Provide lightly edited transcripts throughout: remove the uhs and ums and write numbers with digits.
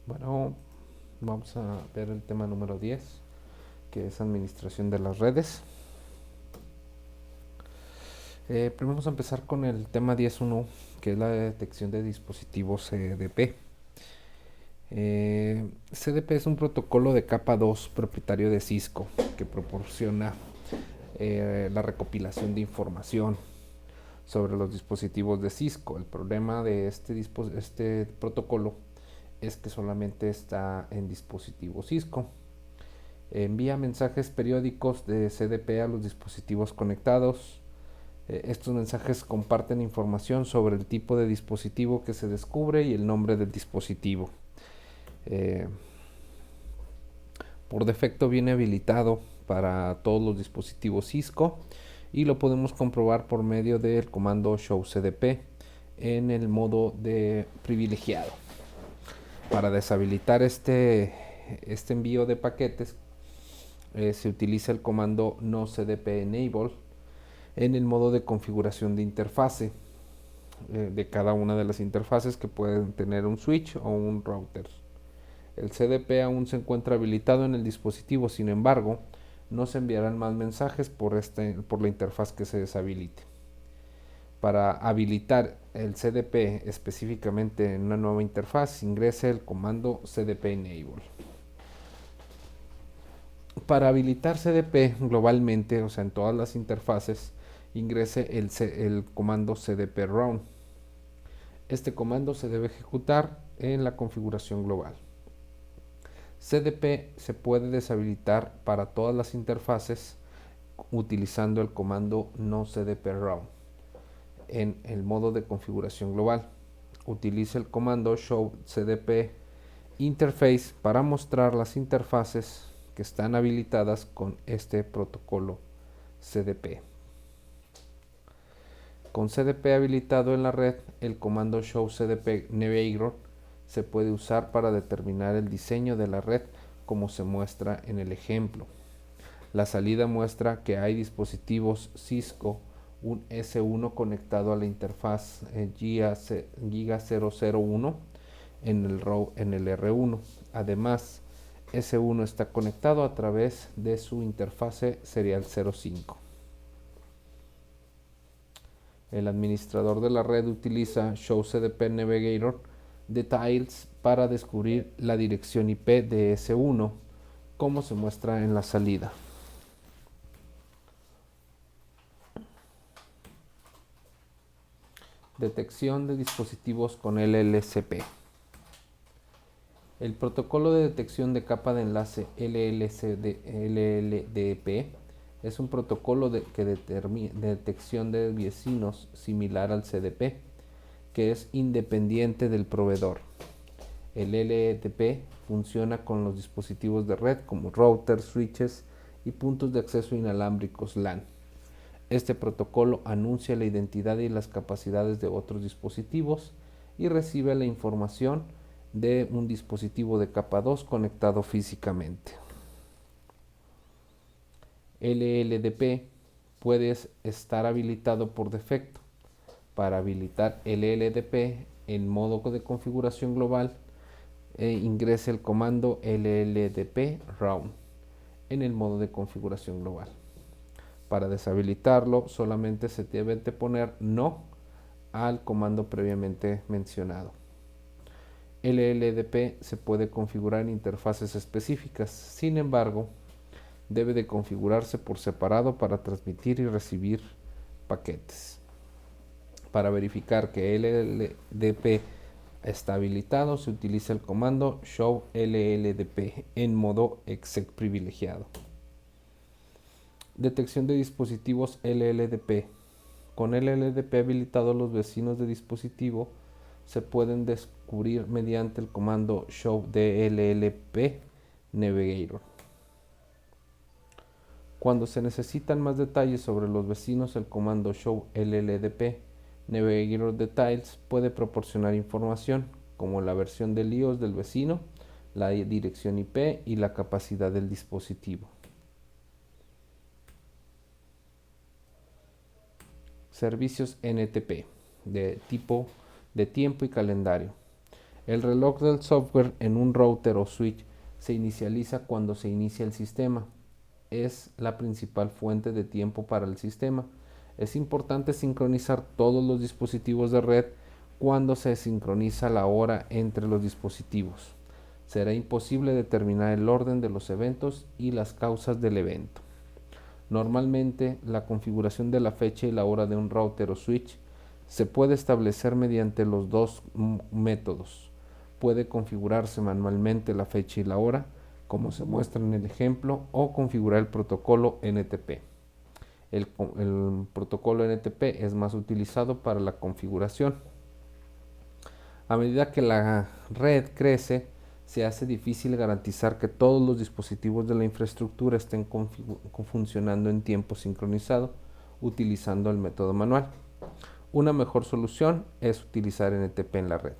Bueno, vamos a ver el tema número 10, que es administración de las redes. Primero vamos a empezar con el tema 10.1, que es la detección de dispositivos CDP. CDP es un protocolo de capa 2 propietario de Cisco que proporciona la recopilación de información sobre los dispositivos de Cisco. El problema de este protocolo es que solamente está en dispositivos Cisco. Envía mensajes periódicos de CDP a los dispositivos conectados. Estos mensajes comparten información sobre el tipo de dispositivo que se descubre y el nombre del dispositivo. Eh, por defecto viene habilitado para todos los dispositivos Cisco y lo podemos comprobar por medio del comando show CDP en el modo de privilegiado. Para deshabilitar este envío de paquetes se utiliza el comando no CDP enable en el modo de configuración de interfase de cada una de las interfaces que pueden tener un switch o un router. El CDP aún se encuentra habilitado en el dispositivo, sin embargo, no se enviarán más mensajes por la interfaz que se deshabilite. Para habilitar el CDP específicamente en una nueva interfaz, ingrese el comando CDP enable. Para habilitar CDP globalmente, o sea, en todas las interfaces, ingrese el comando CDP run. Este comando se debe ejecutar en la configuración global. CDP se puede deshabilitar para todas las interfaces utilizando el comando no CDP run en el modo de configuración global. Utilice el comando show CDP interface para mostrar las interfaces que están habilitadas con este protocolo CDP. Con CDP habilitado en la red, el comando show CDP navigator se puede usar para determinar el diseño de la red como se muestra en el ejemplo. La salida muestra que hay dispositivos Cisco, un S1 conectado a la interfaz Giga001 en el R1. Además, S1 está conectado a través de su interfase serial 05. El administrador de la red utiliza Show CDP Navigator Details para descubrir la dirección IP de S1, como se muestra en la salida. Detección de dispositivos con LLCP. El protocolo de detección de capa de enlace LLDP es un protocolo de detección de vecinos similar al CDP, que es independiente del proveedor. El LLDP funciona con los dispositivos de red como routers, switches y puntos de acceso inalámbricos LAN. Este protocolo anuncia la identidad y las capacidades de otros dispositivos y recibe la información de un dispositivo de capa 2 conectado físicamente. LLDP puede estar habilitado por defecto. Para habilitar LLDP en modo de configuración global, ingrese el comando LLDP run en el modo de configuración global. Para deshabilitarlo, solamente se debe de poner no al comando previamente mencionado. LLDP se puede configurar en interfaces específicas, sin embargo, debe de configurarse por separado para transmitir y recibir paquetes. Para verificar que LLDP está habilitado, se utiliza el comando show LLDP en modo exec privilegiado. Detección de dispositivos LLDP. Con LLDP habilitado, los vecinos de dispositivo se pueden descubrir mediante el comando show DLLP navigator. Cuando se necesitan más detalles sobre los vecinos, el comando show LLDP navigator details puede proporcionar información como la versión del iOS del vecino, la dirección IP y la capacidad del dispositivo. Servicios NTP de tipo de tiempo y calendario. El reloj del software en un router o switch se inicializa cuando se inicia el sistema. Es la principal fuente de tiempo para el sistema. Es importante sincronizar todos los dispositivos de red cuando se sincroniza la hora entre los dispositivos. Será imposible determinar el orden de los eventos y las causas del evento. Normalmente, la configuración de la fecha y la hora de un router o switch se puede establecer mediante los dos métodos. Puede configurarse manualmente la fecha y la hora, como se muestra en el ejemplo, o configurar el protocolo NTP. El protocolo NTP es más utilizado para la configuración. A medida que la red crece, se hace difícil garantizar que todos los dispositivos de la infraestructura estén funcionando en tiempo sincronizado utilizando el método manual. Una mejor solución es utilizar NTP en la red.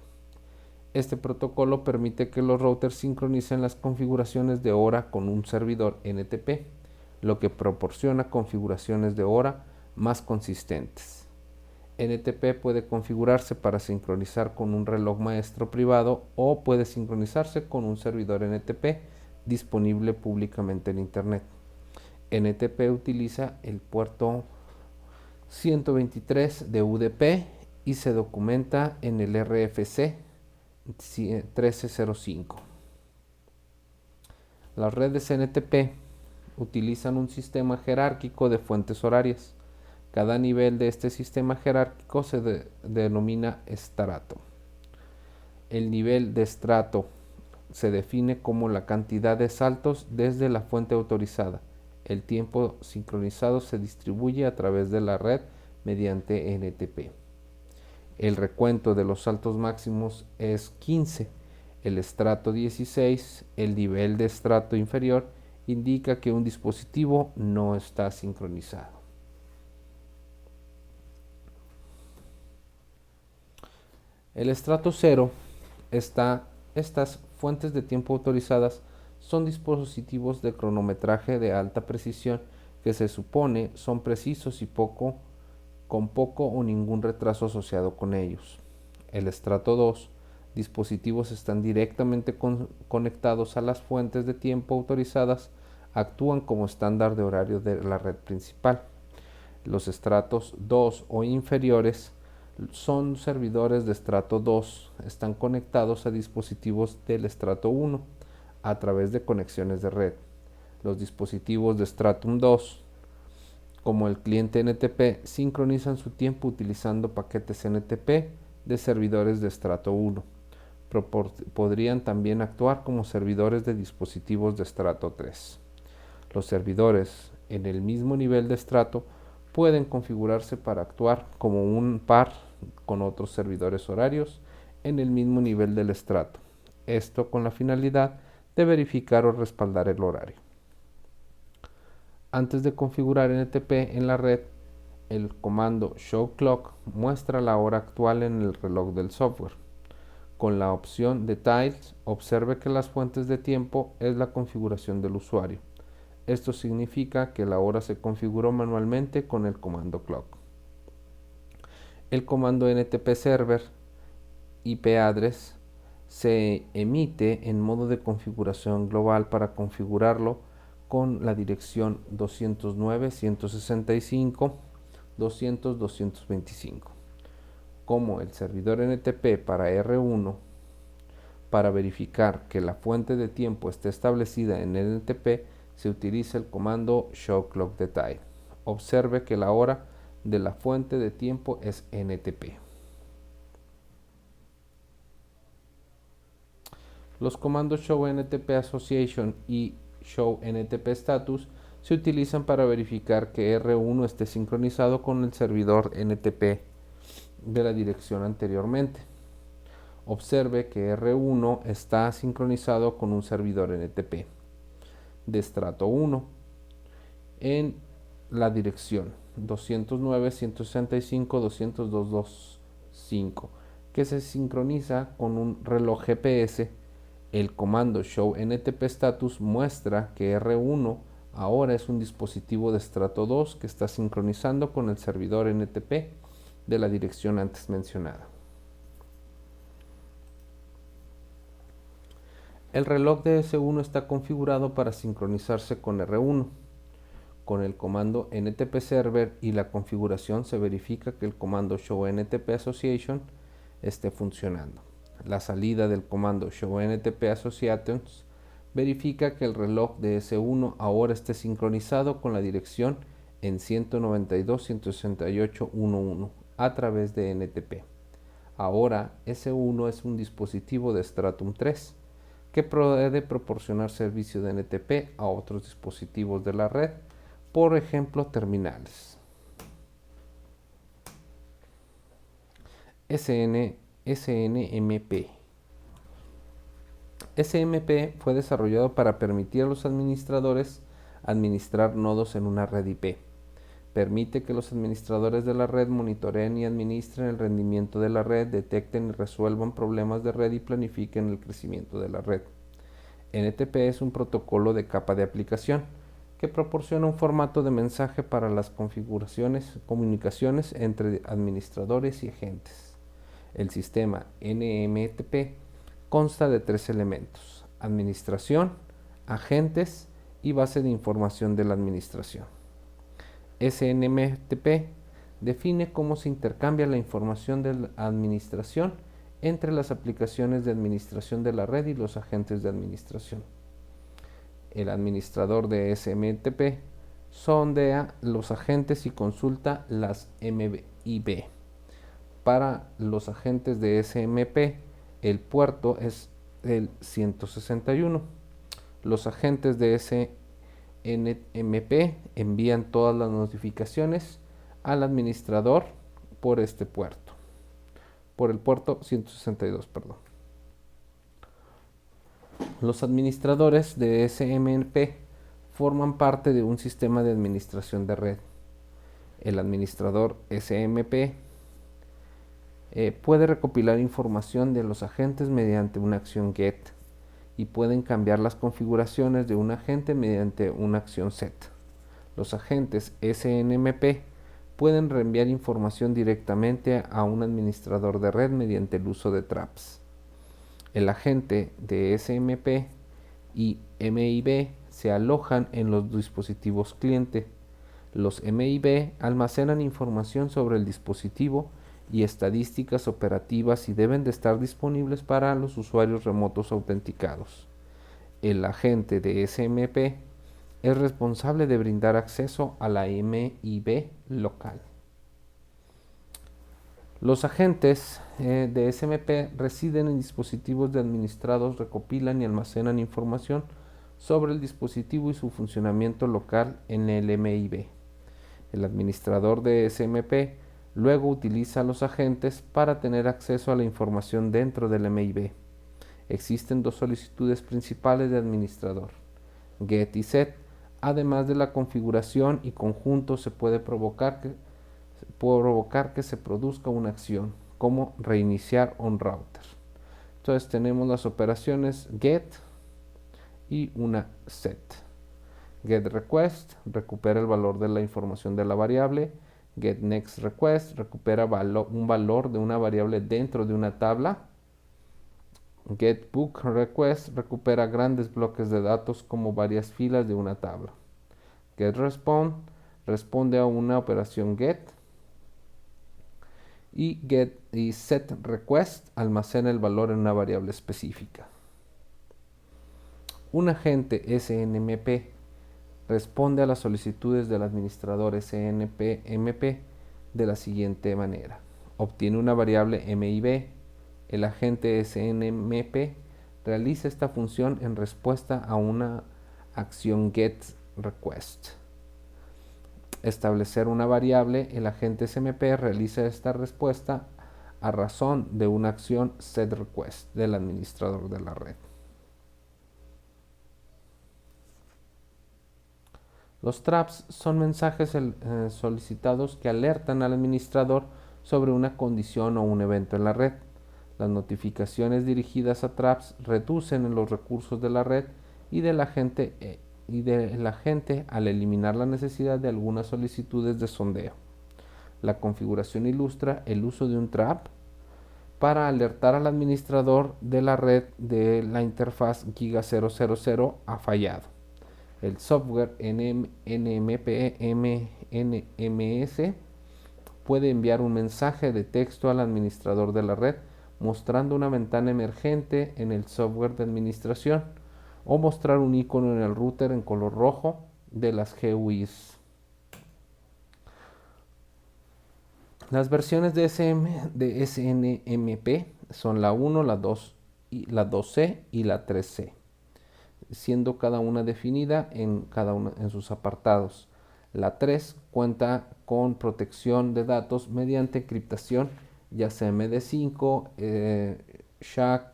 Este protocolo permite que los routers sincronicen las configuraciones de hora con un servidor NTP, lo que proporciona configuraciones de hora más consistentes. NTP puede configurarse para sincronizar con un reloj maestro privado o puede sincronizarse con un servidor NTP disponible públicamente en Internet. NTP utiliza el puerto 123 de UDP y se documenta en el RFC 1305. Las redes NTP utilizan un sistema jerárquico de fuentes horarias. Cada nivel de este sistema jerárquico se denomina estrato. El nivel de estrato se define como la cantidad de saltos desde la fuente autorizada. El tiempo sincronizado se distribuye a través de la red mediante NTP. El recuento de los saltos máximos es 15. El estrato 16, el nivel de estrato inferior, indica que un dispositivo no está sincronizado. El estrato 0 estas fuentes de tiempo autorizadas son dispositivos de cronometraje de alta precisión que se supone son precisos y con poco o ningún retraso asociado con ellos. El estrato 2, dispositivos están directamente conectados a las fuentes de tiempo autorizadas, actúan como estándar de horario de la red principal. Los estratos 2 o inferiores son servidores de estrato 2, están conectados a dispositivos del estrato 1 a través de conexiones de red. Los dispositivos de Stratum 2, como el cliente NTP, sincronizan su tiempo utilizando paquetes NTP de servidores de estrato 1. Podrían también actuar como servidores de dispositivos de estrato 3. Los servidores en el mismo nivel de estrato pueden configurarse para actuar como un par con otros servidores horarios en el mismo nivel del estrato. Esto con la finalidad de verificar o respaldar el horario. Antes de configurar NTP en la red, el comando showClock muestra la hora actual en el reloj del software. Con la opción Details, observe que las fuentes de tiempo es la configuración del usuario. Esto significa que la hora se configuró manualmente con el comando clock. El comando NTP server IP address se emite en modo de configuración global para configurarlo con la dirección 209.165.200.225. Como el servidor NTP para R1, para verificar que la fuente de tiempo esté establecida en NTP, se utiliza el comando showClockDetail. Observe que la hora de la fuente de tiempo es NTP. Los comandos showNTP_association y showNTP_status se utilizan para verificar que R1 esté sincronizado con el servidor NTP de la dirección anteriormente. Observe que R1 está sincronizado con un servidor NTP de estrato 1 en la dirección 209.165.200.225 que se sincroniza con un reloj GPS. El comando showNTP_status muestra que R1 ahora es un dispositivo de estrato 2 que está sincronizando con el servidor NTP de la dirección antes mencionada. El reloj de S1 está configurado para sincronizarse con R1. Con el comando NTP Server y la configuración se verifica que el comando Show NTP Association esté funcionando. La salida del comando Show NTP Associations verifica que el reloj de S1 ahora esté sincronizado con la dirección en 192.168.1.1 a través de NTP. Ahora S1 es un dispositivo de Stratum 3 que puede proporcionar servicio de NTP a otros dispositivos de la red, por ejemplo terminales. SNMP. SMP fue desarrollado para permitir a los administradores administrar nodos en una red IP. Permite que los administradores de la red monitoreen y administren el rendimiento de la red, detecten y resuelvan problemas de red y planifiquen el crecimiento de la red. NTP es un protocolo de capa de aplicación que proporciona un formato de mensaje para las comunicaciones entre administradores y agentes. El sistema NMTP consta de 3 elementos: administración, agentes y base de información de la administración. SNMTP define cómo se intercambia la información de la administración entre las aplicaciones de administración de la red y los agentes de administración. El administrador de SNMTP sondea los agentes y consulta las MIB. Para los agentes de SMP, el puerto es el 161. Los agentes de SNMP envían todas las notificaciones al administrador por el puerto 162, perdón. Los administradores de SMP forman parte de un sistema de administración de red. El administrador SMP puede recopilar información de los agentes mediante una acción GET y pueden cambiar las configuraciones de un agente mediante una acción SET. Los agentes SNMP pueden reenviar información directamente a un administrador de red mediante el uso de traps. El agente de SMP y MIB se alojan en los dispositivos cliente. Los MIB almacenan información sobre el dispositivo y estadísticas operativas y deben de estar disponibles para los usuarios remotos autenticados. El agente de SMP es responsable de brindar acceso a la MIB local. Los agentes de SMP residen en dispositivos de administrados, recopilan y almacenan información sobre el dispositivo y su funcionamiento local en el MIB. El administrador de SMP luego utiliza a los agentes para tener acceso a la información dentro del MIB. Existen 2 solicitudes principales de administrador: GET y SET. Además de la configuración y conjunto, se puede provocar que se produzca una acción, como reiniciar un router. Entonces tenemos las operaciones GET y una SET. GET request recupera el valor de la información de la variable. Get next request recupera un valor de una variable dentro de una tabla. Get book request recupera grandes bloques de datos como varias filas de una tabla. Get respond responde a una operación get. Y get y set request almacena el valor en una variable específica. Un agente SNMP responde a las solicitudes del administrador SNMP de la siguiente manera: obtiene una variable MIB. El agente SNMP realiza esta función en respuesta a una acción getRequest. Establecer una variable: el agente SMP realiza esta respuesta a razón de una acción setRequest del administrador de la red. Los traps son mensajes solicitados que alertan al administrador sobre una condición o un evento en la red. Las notificaciones dirigidas a traps reducen los recursos de la red y del agente al eliminar la necesidad de algunas solicitudes de sondeo. La configuración ilustra el uso de un trap para alertar al administrador de la red de la interfaz Giga 000 ha fallado. El software NMS puede enviar un mensaje de texto al administrador de la red mostrando una ventana emergente en el software de administración o mostrar un icono en el router en color rojo de las GUIs. Las versiones de SNMP son la 1, la 2, la 2C y la 3C, siendo cada una definida en sus apartados. La 3 cuenta con protección de datos mediante encriptación, ya sea MD5, SHA,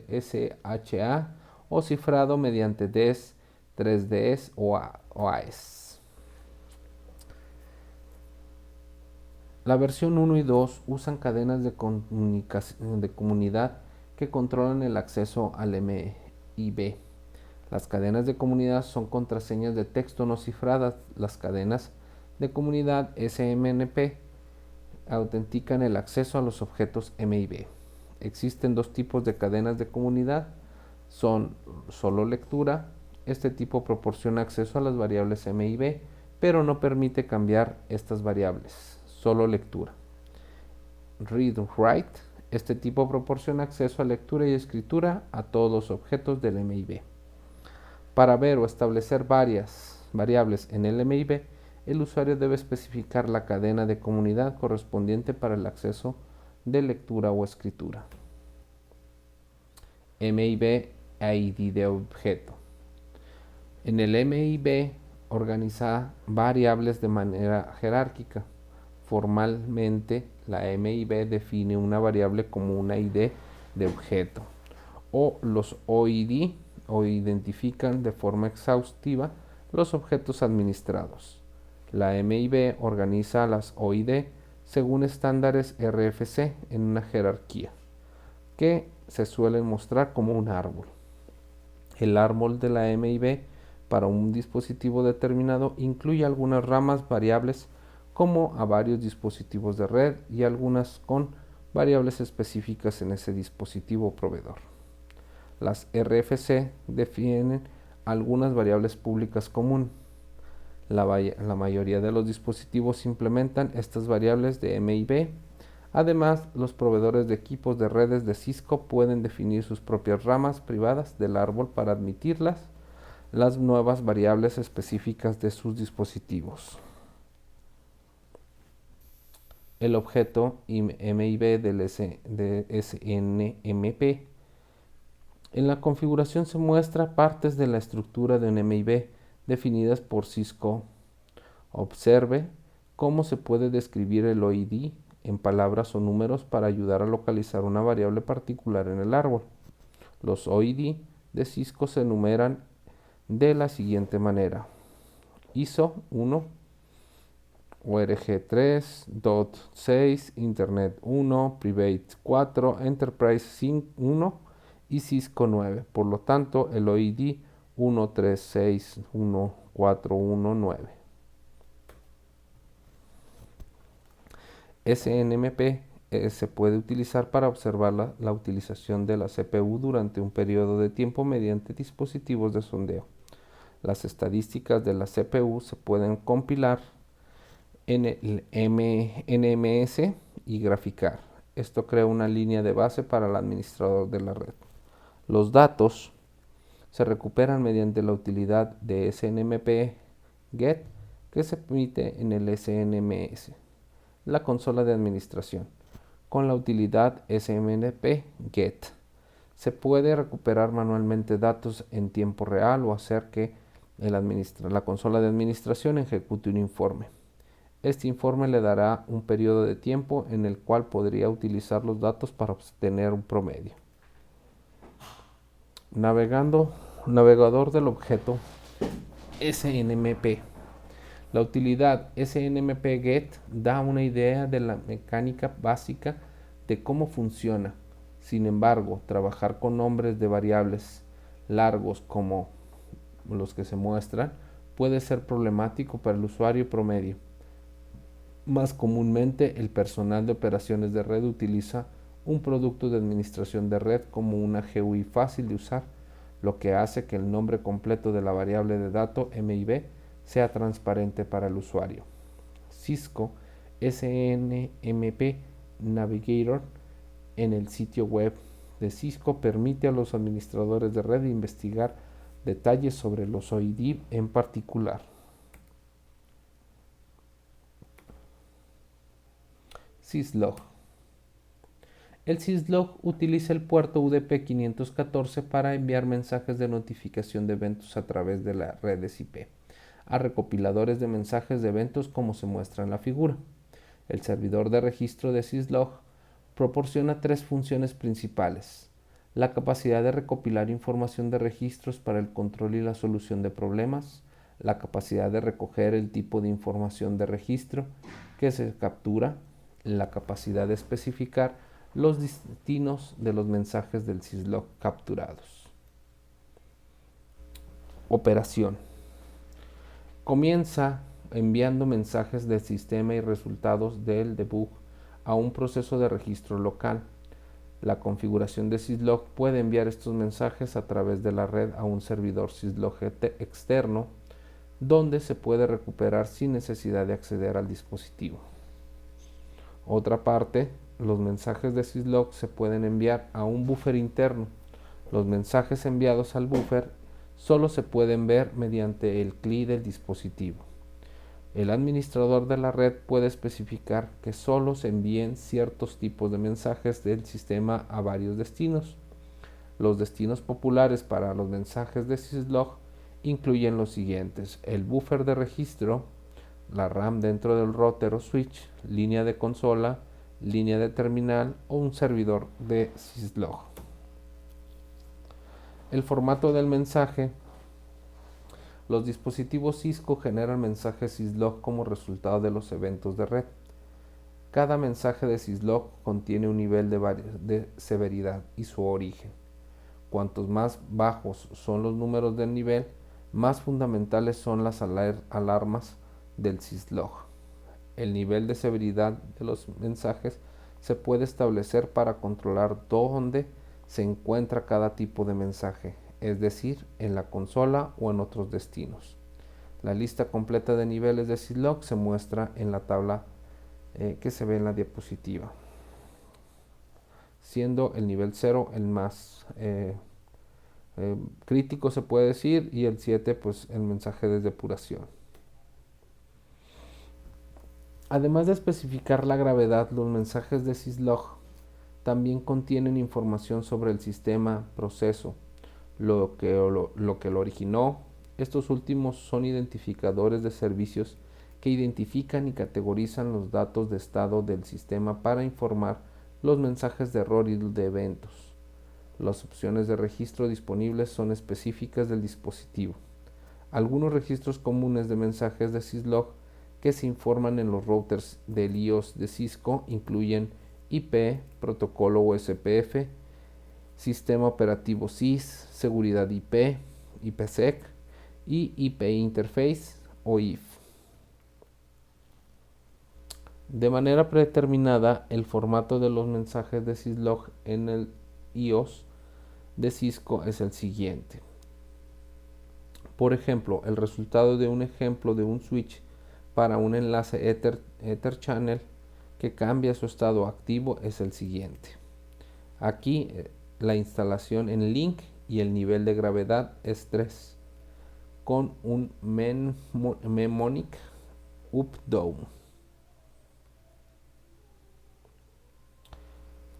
SHA o cifrado mediante DES, 3DS o AES. La versión 1 y 2 usan cadenas de comunidad que controlan el acceso al MIB. Las cadenas de comunidad son contraseñas de texto no cifradas. Las cadenas de comunidad SMNP autentican el acceso a los objetos MIB. Existen dos tipos de cadenas de comunidad. Son solo lectura. Este tipo proporciona acceso a las variables MIB, pero no permite cambiar estas variables. Solo lectura. Read-Write. Este tipo proporciona acceso a lectura y escritura a todos los objetos del MIB. Para ver o establecer variables en el MIB, el usuario debe especificar la cadena de comunidad correspondiente para el acceso de lectura o escritura. MIB ID de objeto. En el MIB organiza variables de manera jerárquica. Formalmente, la MIB define una variable como una ID de objeto, o los OID o identifican de forma exhaustiva los objetos administrados. La MIB organiza las OID según estándares RFC en una jerarquía, que se suelen mostrar como un árbol. El árbol de la MIB para un dispositivo determinado incluye algunas ramas variables como a varios dispositivos de red y algunas con variables específicas en ese dispositivo proveedor. Las RFC definen algunas variables públicas comunes. La mayoría de los dispositivos implementan estas variables de MIB. Además, los proveedores de equipos de redes de Cisco pueden definir sus propias ramas privadas del árbol para admitirlas las nuevas variables específicas de sus dispositivos. El objeto MIB de SNMP. En la configuración se muestra partes de la estructura de un MIB definidas por Cisco. Observe cómo se puede describir el OID en palabras o números para ayudar a localizar una variable particular en el árbol. Los OID de Cisco se enumeran de la siguiente manera: ISO 1, ORG 3, DOT 6, Internet 1, Private 4, Enterprise 1 y Cisco 9. Por lo tanto, el OID 13614119. SNMP se puede utilizar para observar la utilización de la CPU durante un periodo de tiempo mediante dispositivos de sondeo. Las estadísticas de la CPU se pueden compilar en el NMS y graficar. Esto crea una línea de base para el administrador de la red. Los datos se recuperan mediante la utilidad de SNMP Get que se emite en el SNMS, la consola de administración. Con la utilidad SNMP Get se puede recuperar manualmente datos en tiempo real o hacer que la consola de administración ejecute un informe. Este informe le dará un periodo de tiempo en el cual podría utilizar los datos para obtener un promedio. Navegador del objeto SNMP. La utilidad SNMP Get da una idea de la mecánica básica de cómo funciona. Sin embargo, trabajar con nombres de variables largos como los que se muestran puede ser problemático para el usuario promedio. Más comúnmente, el personal de operaciones de red utiliza un producto de administración de red como una GUI fácil de usar, lo que hace que el nombre completo de la variable de dato MIB sea transparente para el usuario. Cisco SNMP Navigator en el sitio web de Cisco permite a los administradores de red investigar detalles sobre los OID en particular. Syslog. El Syslog utiliza el puerto UDP 514 para enviar mensajes de notificación de eventos a través de las redes IP a recopiladores de mensajes de eventos como se muestra en la figura. El servidor de registro de Syslog proporciona tres funciones principales: la capacidad de recopilar información de registros para el control y la solución de problemas, la capacidad de recoger el tipo de información de registro que se captura, la capacidad de especificar los destinos de los mensajes del Syslog capturados. Operación. Comienza enviando mensajes del sistema y resultados del debug a un proceso de registro local. La configuración de Syslog puede enviar estos mensajes a través de la red a un servidor Syslog externo, donde se puede recuperar sin necesidad de acceder al dispositivo. Otra parte, los mensajes de Syslog se pueden enviar a un buffer interno. Los mensajes enviados al buffer solo se pueden ver mediante el CLI del dispositivo. El administrador de la red puede especificar que solo se envíen ciertos tipos de mensajes del sistema a varios destinos. Los destinos populares para los mensajes de Syslog incluyen los siguientes: el buffer de registro, la RAM dentro del router o switch, línea de consola, línea de terminal o un servidor de Syslog. El formato del mensaje. Los dispositivos Cisco generan mensajes Syslog como resultado de los eventos de red. Cada mensaje de Syslog contiene un nivel de severidad y su origen. Cuantos más bajos son los números del nivel, más fundamentales son las alarmas del Syslog. El nivel de severidad de los mensajes se puede establecer para controlar dónde se encuentra cada tipo de mensaje, es decir, en la consola o en otros destinos. La lista completa de niveles de Syslog se muestra en la tabla que se ve en la diapositiva, siendo el nivel 0 el más crítico, se puede decir, y el 7 pues el mensaje de depuración. Además de especificar la gravedad, los mensajes de Syslog también contienen información sobre el sistema, proceso, lo que lo originó. Estos últimos son identificadores de servicios que identifican y categorizan los datos de estado del sistema para informar los mensajes de error y de eventos. Las opciones de registro disponibles son específicas del dispositivo. Algunos registros comunes de mensajes de Syslog que se informan en los routers del iOS de Cisco incluyen IP, protocolo USPF, sistema operativo sys, seguridad IP, IPsec y IP interface o IF. De manera predeterminada, el formato de los mensajes de Syslog en el iOS de Cisco es el siguiente. Por ejemplo, el resultado de un ejemplo de un switch para un enlace Ether Channel que cambia su estado activo es el siguiente. Aquí la instalación en link y el nivel de gravedad es 3 con un mnemonic up-down.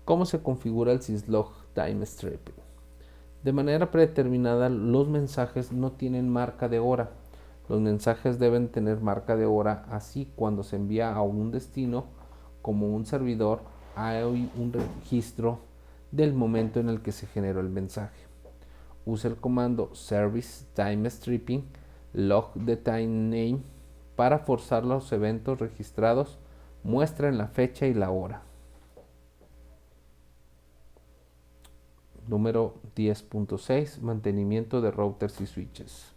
¿Cómo se configura el Syslog Time Stripping? De manera predeterminada, los mensajes no tienen marca de hora. Los mensajes deben tener marca de hora, así cuando se envía a un destino como un servidor hay un registro del momento en el que se generó el mensaje. Usa el comando service time stripping log the time name para forzar los eventos registrados, muestren la fecha y la hora. Número 10.6 Mantenimiento de routers y switches.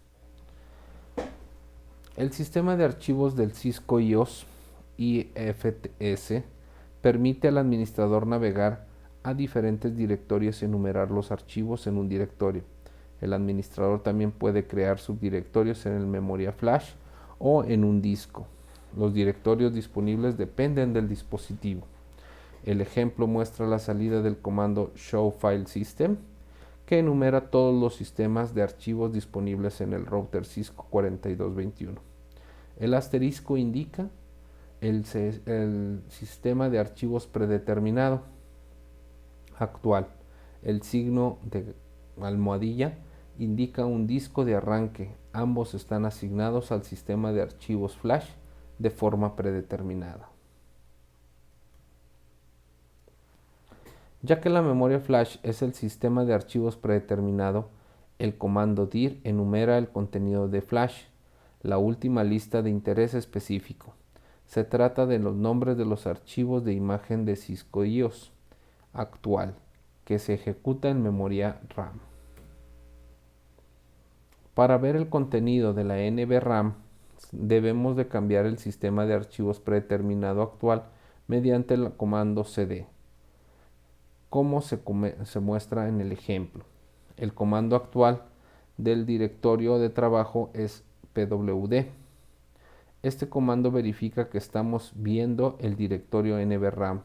El sistema de archivos del Cisco iOS IFS permite al administrador navegar a diferentes directorios y enumerar los archivos en un directorio. El administrador también puede crear subdirectorios en el memoria flash o en un disco. Los directorios disponibles dependen del dispositivo. El ejemplo muestra la salida del comando show file system, que enumera todos los sistemas de archivos disponibles en el router Cisco 4221. El asterisco indica el sistema de archivos predeterminado actual. El signo de almohadilla indica un disco de arranque. Ambos están asignados al sistema de archivos flash de forma predeterminada. Ya que la memoria flash es el sistema de archivos predeterminado, el comando dir enumera el contenido de flash, la última lista de interés específico. Se trata de los nombres de los archivos de imagen de Cisco IOS actual, que se ejecuta en memoria RAM. Para ver el contenido de la NVRAM, debemos de cambiar el sistema de archivos predeterminado actual mediante el comando cd, como se muestra en el ejemplo. El comando actual del directorio de trabajo es pwd. Este comando verifica que estamos viendo el directorio NVRAM.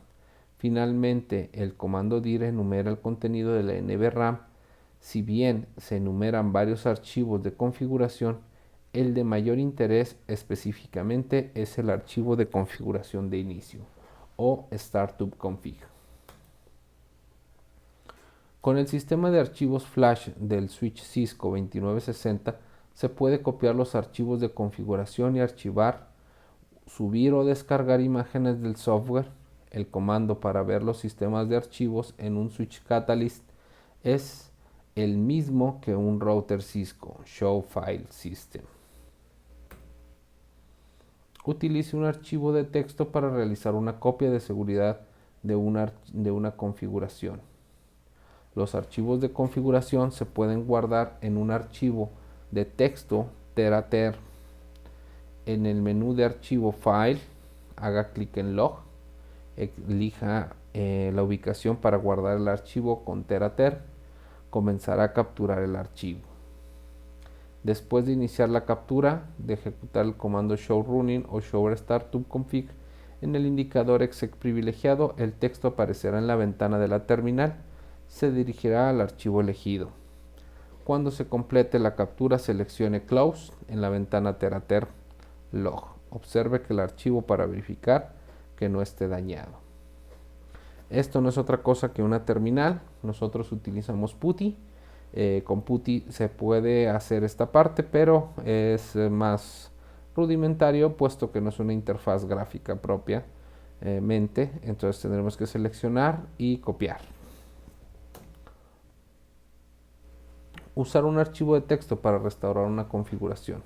Finalmente, el comando dir enumera el contenido de la NVRAM. Si bien se enumeran varios archivos de configuración, el de mayor interés específicamente es el archivo de configuración de inicio o startup config. Con el sistema de archivos flash del switch Cisco 2960 se puede copiar los archivos de configuración y archivar, subir o descargar imágenes del software. El comando para ver los sistemas de archivos en un switch Catalyst es el mismo que un router Cisco, Show File System. Utilice un archivo de texto para realizar una copia de seguridad de una configuración. Los archivos de configuración se pueden guardar en un archivo de texto terater. En el menú de archivo File, haga clic en Log, elija la ubicación para guardar el archivo con terater, comenzará a capturar el archivo. Después de iniciar la captura, de ejecutar el comando show running o show startup config, en el indicador exec privilegiado, el texto aparecerá en la ventana de la terminal. Se dirigirá al archivo elegido. Cuando se complete la captura, seleccione Close en la ventana Terater Log. Observe que el archivo para verificar que no esté dañado. Esto no es otra cosa que una terminal. Nosotros utilizamos PuTTY. Con PuTTY se puede hacer esta parte, pero es más rudimentario puesto que no es una interfaz gráfica propiamente. Entonces tendremos que seleccionar y copiar. Usar un archivo de texto para restaurar una configuración.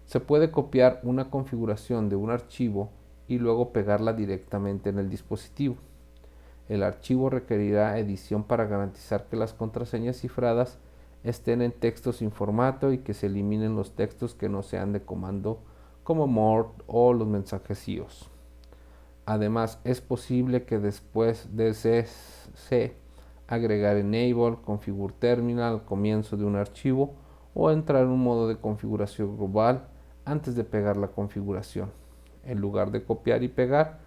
Se puede copiar una configuración de un archivo y luego pegarla directamente en el dispositivo. El archivo requerirá edición para garantizar que las contraseñas cifradas estén en texto sin formato y que se eliminen los textos que no sean de comando como more o los mensajes iOS. Además, es posible que después de CC agregar enable, configure terminal al comienzo de un archivo o entrar en un modo de configuración global antes de pegar la configuración. En lugar de copiar y pegar,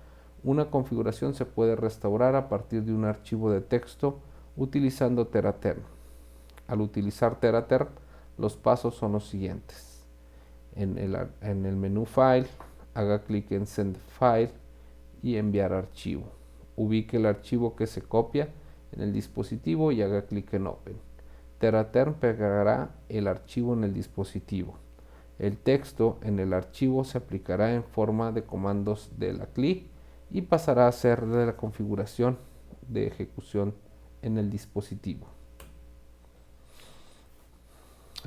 una configuración se puede restaurar a partir de un archivo de texto utilizando teraterm. Al utilizar teraterm, los pasos son los siguientes. En el menú File, haga clic en Send File y enviar archivo. Ubique el archivo que se copia en el dispositivo y haga clic en Open. Teraterm pegará el archivo en el dispositivo. El texto en el archivo se aplicará en forma de comandos de la CLI y pasará a ser de la configuración de ejecución en el dispositivo.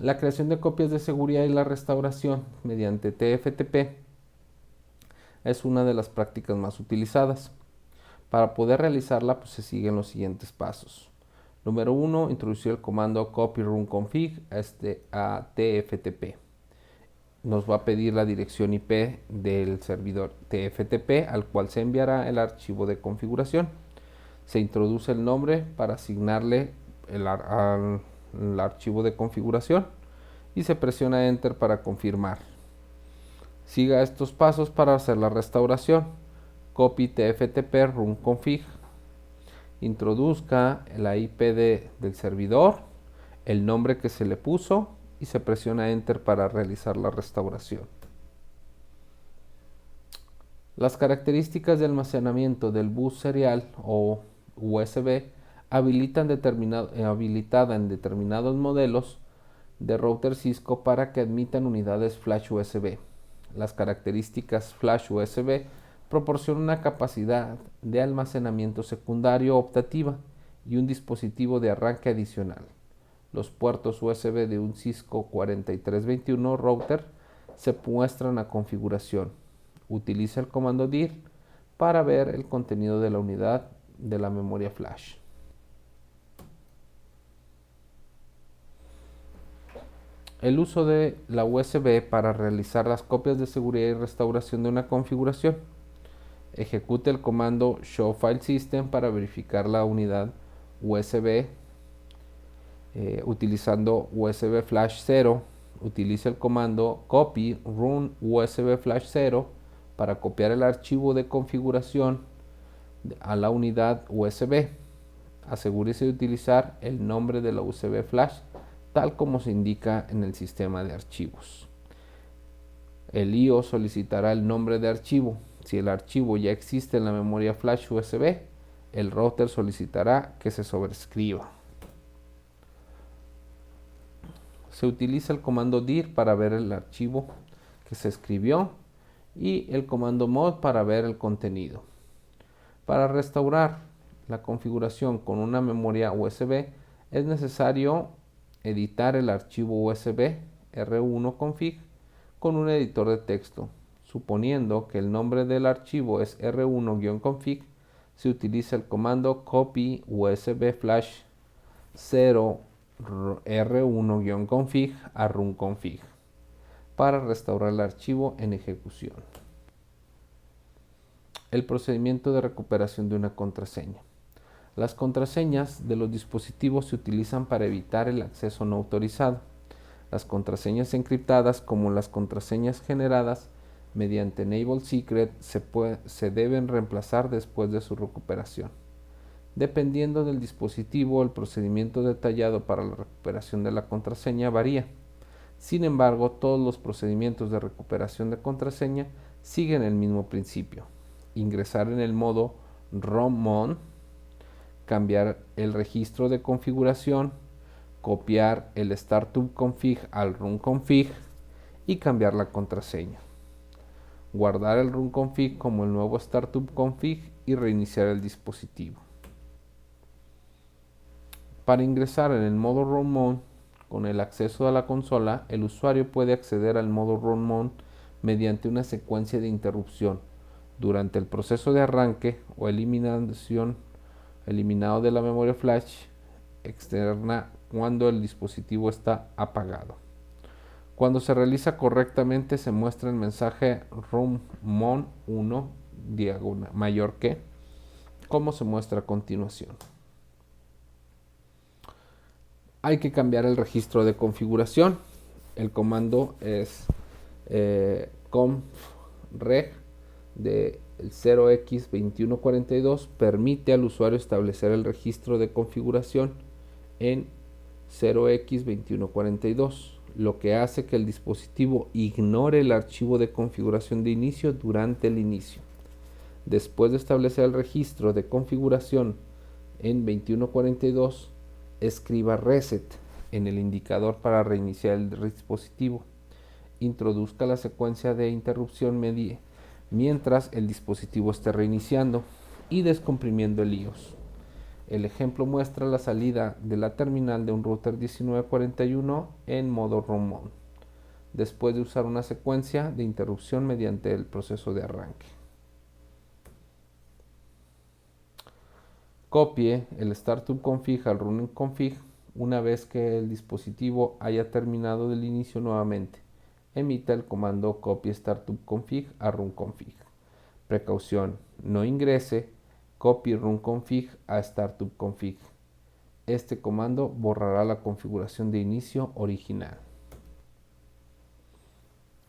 La creación de copias de seguridad y la restauración mediante TFTP es una de las prácticas más utilizadas. Para poder realizarla, se siguen los siguientes pasos. Número 1, introducir el comando copy run config a TFTP. Nos va a pedir la dirección IP del servidor TFTP al cual se enviará el archivo de configuración. Se introduce el nombre para asignarle al archivo de configuración y se presiona Enter para confirmar. Siga estos pasos para hacer la restauración. Copy tftp run config. Introduzca la IP del servidor, el nombre que se le puso y se presiona Enter para realizar la restauración. Las características de almacenamiento del bus serial o USB habilitada en determinados modelos de router Cisco para que admitan unidades flash USB. Las características flash USB proporcionan una capacidad de almacenamiento secundario optativa y un dispositivo de arranque adicional. Los puertos USB de un Cisco 4321 router se muestran a configuración. Utiliza el comando dir para ver el contenido de la unidad de la memoria flash. El uso de la USB para realizar las copias de seguridad y restauración de una configuración. Ejecute el comando show file system para verificar la unidad USB utilizando USB flash 0. Utiliza el comando copy run USB flash 0 para copiar el archivo de configuración a la unidad USB. Asegúrese de utilizar el nombre de la USB flash tal como se indica en el sistema de archivos. El IO solicitará el nombre de archivo. Si el archivo ya existe en la memoria flash USB, el router solicitará que se sobrescriba. Se utiliza el comando dir para ver el archivo que se escribió y el comando mod para ver el contenido. Para restaurar la configuración con una memoria USB es necesario editar el archivo USB r1config con un editor de texto. Suponiendo que el nombre del archivo es r1-config, se utiliza el comando copy USB flash 0 r1-config a runconfig para restaurar el archivo en ejecución. El procedimiento de recuperación de una contraseña. Las contraseñas de los dispositivos se utilizan para evitar el acceso no autorizado. Las contraseñas encriptadas, como las contraseñas generadas mediante Enable Secret, se deben reemplazar después de su recuperación. Dependiendo del dispositivo, el procedimiento detallado para la recuperación de la contraseña varía. Sin embargo, todos los procedimientos de recuperación de contraseña siguen el mismo principio. Ingresar en el modo ROM-ON, cambiar el registro de configuración, copiar el startupconfig al runconfig y cambiar la contraseña. Guardar el runconfig como el nuevo startupconfig y reiniciar el dispositivo. Para ingresar en el modo ROM-ON con el acceso a la consola, el usuario puede acceder al modo ROM-ON mediante una secuencia de interrupción durante el proceso de arranque o eliminado de la memoria flash externa cuando el dispositivo está apagado. Cuando se realiza correctamente se muestra el mensaje ROM-ON 1 mayor que, como se muestra a continuación. Hay que cambiar el registro de configuración. El comando es confreg del 0x2142. Permite al usuario establecer el registro de configuración en 0x2142, lo que hace que el dispositivo ignore el archivo de configuración de inicio durante el inicio. Después de establecer el registro de configuración en 2142, escriba reset en el indicador para reiniciar el dispositivo. Introduzca la secuencia de interrupción mientras el dispositivo esté reiniciando y descomprimiendo el iOS. El ejemplo muestra la salida de la terminal de un router 1941 en modo ROM-ON, después de usar una secuencia de interrupción mediante el proceso de arranque. Copie el startupconfig al runconfig una vez que el dispositivo haya terminado del inicio nuevamente. Emita el comando copy startupconfig a runconfig. Precaución: no ingrese copy run config a startup config. Este comando borrará la configuración de inicio original.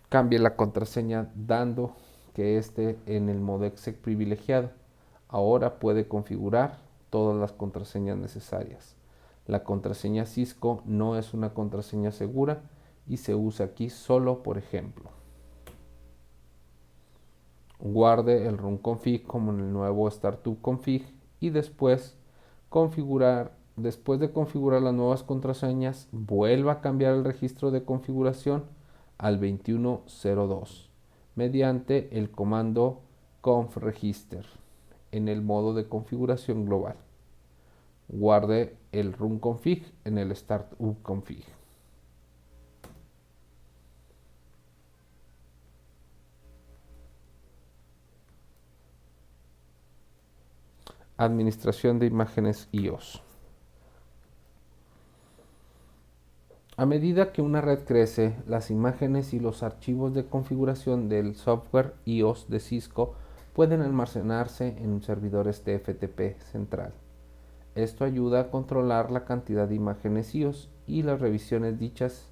Cambie la contraseña dando que esté en el modo exec privilegiado. Ahora puede configurar todas las contraseñas necesarias. La contraseña Cisco no es una contraseña segura y se usa aquí solo por ejemplo. Guarde el run config como en el nuevo startup config y después de configurar las nuevas contraseñas, vuelva a cambiar el registro de configuración al 2102 mediante el comando confregister en el modo de configuración global. Guarde el run config en el startup config. Administración de imágenes iOS. A medida que una red crece, las imágenes y los archivos de configuración del software iOS de Cisco pueden almacenarse en servidores TFTP central. Esto ayuda a controlar la cantidad de imágenes iOS y las revisiones dichas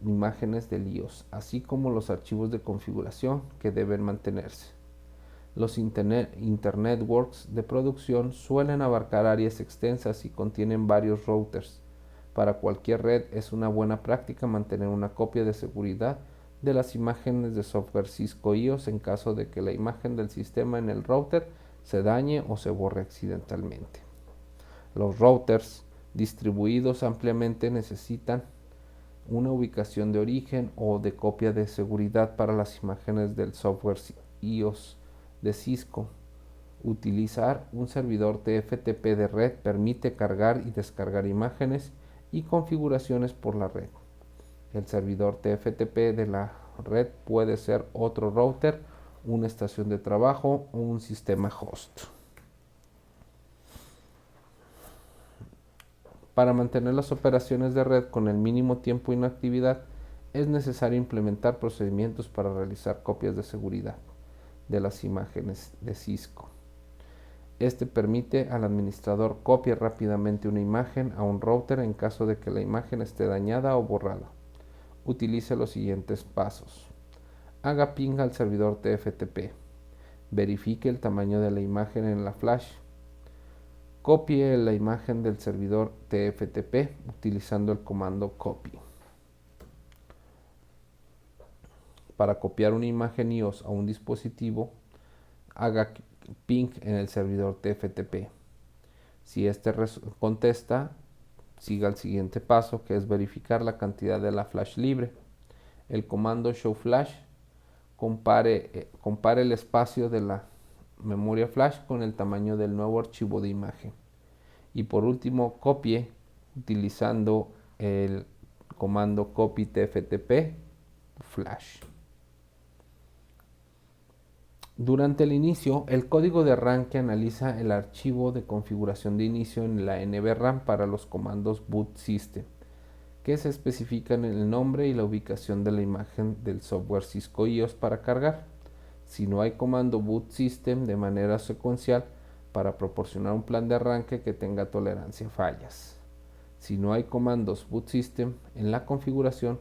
imágenes del iOS, así como los archivos de configuración que deben mantenerse. Los Internetworks de producción suelen abarcar áreas extensas y contienen varios routers. Para cualquier red es una buena práctica mantener una copia de seguridad de las imágenes de software Cisco iOS en caso de que la imagen del sistema en el router se dañe o se borre accidentalmente. Los routers distribuidos ampliamente necesitan una ubicación de origen o de copia de seguridad para las imágenes del software iOS de Cisco. Utilizar un servidor TFTP de red permite cargar y descargar imágenes y configuraciones por la red. El servidor TFTP de la red puede ser otro router, una estación de trabajo o un sistema host. Para mantener las operaciones de red con el mínimo tiempo de inactividad, es necesario implementar procedimientos para realizar copias de seguridad de las imágenes de Cisco. Este permite al administrador copiar rápidamente una imagen a un router en caso de que la imagen esté dañada o borrada. Utilice los siguientes pasos. Haga ping al servidor TFTP. Verifique el tamaño de la imagen en la flash. Copie la imagen del servidor TFTP utilizando el comando copy. Para copiar una imagen iOS a un dispositivo, haga ping en el servidor TFTP. Si este contesta, siga el siguiente paso, que es verificar la cantidad de la flash libre. El comando showFlash compare el espacio de la memoria flash con el tamaño del nuevo archivo de imagen. Y por último, copie utilizando el comando copy tftp flash. Durante el inicio, el código de arranque analiza el archivo de configuración de inicio en la NVRAM para los comandos boot system, que se especifican en el nombre y la ubicación de la imagen del software Cisco iOS para cargar. Si no hay comando boot system de manera secuencial, para proporcionar un plan de arranque que tenga tolerancia a fallas. Si no hay comandos boot system en la configuración,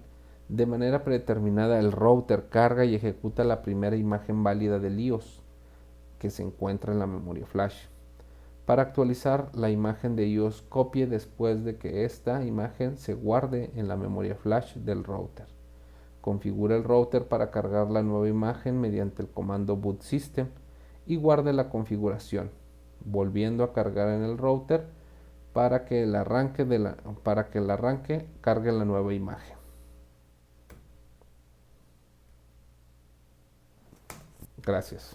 de manera predeterminada el router carga y ejecuta la primera imagen válida del iOS que se encuentra en la memoria flash. Para actualizar la imagen de iOS, copie después de que esta imagen se guarde en la memoria flash del router. Configure el router para cargar la nueva imagen mediante el comando boot system y guarde la configuración, volviendo a cargar en el router para que el arranque cargue la nueva imagen. Gracias.